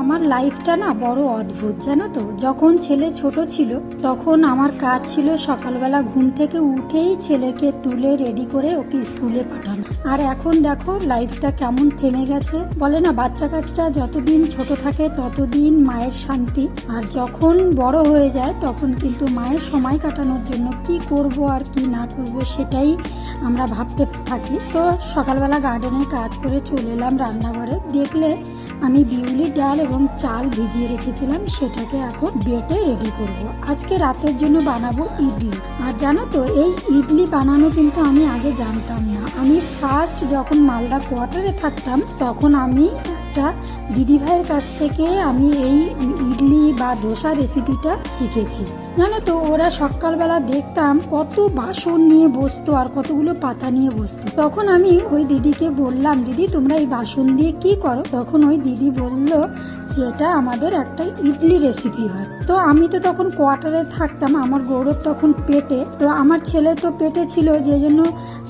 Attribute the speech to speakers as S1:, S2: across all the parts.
S1: আমার লাইফটা না বড় অদ্ভুত, জানো তো। যখন ছেলে ছোট ছিল তখন আমার কাজ ছিল সকালবেলা ঘুম থেকে উঠেই ছেলেকে তুলে রেডি করে ওকে স্কুলে পাঠানো। আর এখন দেখো লাইফটা কেমন থেমে গেছে। বলে না, বাচ্চা কাচ্চা যতদিন ছোট থাকে ততদিন মায়ের শান্তি, আর যখন বড় হয়ে যায় তখন কিন্তু মায়ের সময় কাটানোর জন্য কি করব আর কি না করব সেটাই আমরা ভাবতে থাকি। তো সকালবেলা গার্ডেনে কাজ করে চলে এলাম রান্নাঘরে। দেখলে আমি বিউলির ডাল এবং চাল ভিজিয়ে রেখেছিলাম, সেটাকে এখন বেটে রেডি করব। আজকে রাতের জন্য বানাবো ইডলি। আর জানো তো, এই ইডলি বানানো কিন্তু আমি আগে জানতাম না। আমি ফার্স্ট যখন মালদা কোয়ার্টারে থাকতাম তখন আমি একটা দিদিভাইয়ের কাছ থেকে আমি এই ইডলি বা ধোসা রেসিপিটা শিখেছি। জানো তো, ওরা সকালবেলা দেখতাম কত বাসন নিয়ে বসতো আর কতগুলো পাতা নিয়ে বসতো। তখন আমি ওই দিদিকে বললাম, দিদি তোমরা এই বাসন দিয়ে কি করো? তখন ওই দিদি বলল যেটা আমাদের একটা ইডলি রেসিপি হয়। তো আমি তো তখন কোয়ার্টারে থাকতাম, আমার গৌরব তখন পেটে, তো আমার ছেলে তো পেটে ছিল, যে জন্য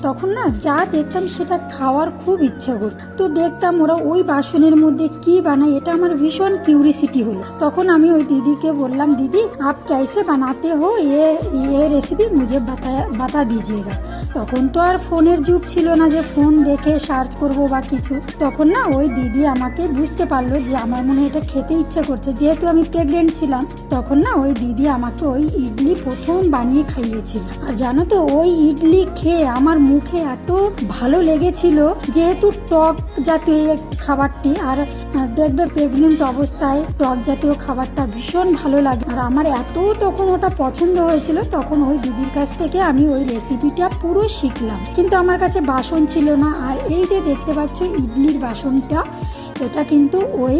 S1: তখন না যা দেখতাম সেটা খাওয়ার খুব ইচ্ছা করত। তো দেখতাম ওরা ওই বাসনের মধ্যে কি বানায়, এটা আমার ভীষণ কিউরিসিটি হলো। তখন আমি ওই দিদিকে বললাম, দিদি আপ कैसे बनाते हो ये रेसिपी मुझे बता दीजिएगा। তখন তো আর ফোনের যুগ ছিল না যে ফোন দেখে সার্চ করব বা কিছু। তখন না ওই দিদি আমাকে বুঝতে পারলো যে আমার মনে এটা খেতে ইচ্ছা করছে, যেহেতু আমি প্রেগনেন্ট ছিলাম। তখন না ওই দিদি আমাকে ওই ইডলি প্রথম বানিয়ে খাইয়েছিল। আর জানো তো, ওই ইডলি খেয়ে আমার মুখে এত ভালো লেগেছিল, যেহেতু টক জাতীয় খাবারটি, আর দেখবে প্রেগনেন্ট অবস্থায় টক জাতীয় খাবারটা ভীষণ ভালো লাগে। আর আমার এত তখন ওটা পছন্দ হয়েছিল, তখন ওই দিদির কাছ থেকে আমি ওই রেসিপিটা পুরো শিখলাম। কিন্তু আমার কাছে বাসন ছিল না। আর এই যে দেখতে পাচ্ছ ইডলির বাসনটা, এটা কিন্তু ওই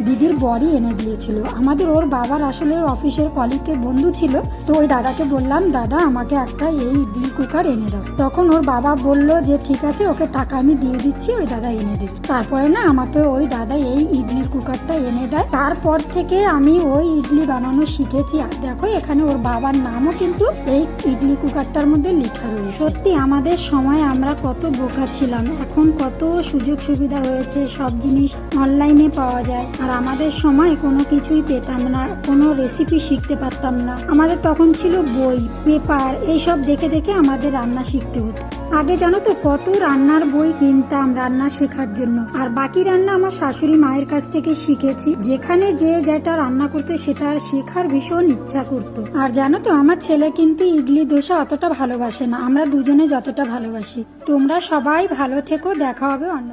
S1: দিদির বরই এনে দিয়েছিল আমাদের। ওর বাবার আসলে অফিসের কলিগের বন্ধু ছিল। তো ওই দাদাকে বললাম, দাদা আমাকে একটা এই ইডলি কুকার এনে দাও। তখন ওর বাবা বলল যে ঠিক আছে, ওকে টাকা আমি দিয়ে দিচ্ছি, ওই দাদা এনে দেবে। তারপরে না আমাকে ওই দাদা এই ইডলির কুকারটা এনে দেয়। তারপর থেকে আমি ওই ইডলি বানানো শিখেছি। আর দেখো এখানে ওর বাবার নামও কিন্তু এই ইডলি কুকারটার মধ্যে লেখা রয়েছে। সত্যি আমাদের সময় আমরা কত বোকা ছিলাম, এখন কত সুযোগ সুবিধা হয়েছে, সব জিনিস অনলাইনে পাওয়া যায়। আর আমাদের সময় কোনো কিছুই পেতাম না, কোনো রেসিপি শিখতে পারতাম না। আমাদের তখন ছিল বই, পেপার, এইসব দেখে দেখে আমাদের রান্না শিখতে হতো। আগে জানো তো কত রান্নার বই কিনতাম রান্না শেখার জন্য। আর বাকি রান্না আমার শাশুড়ি মায়ের কাছ থেকে শিখেছি। যেখানে যে যেটা রান্না করতো সেটা শেখার ভীষণ ইচ্ছা করতো। আর জানো তো, আমার ছেলে কিন্তু ইডলি ধোসা অতটা ভালোবাসে না, আমরা দুজনে যতটা ভালোবাসি। তোমরা সবাই ভালো থেকো, দেখা হবে অন্য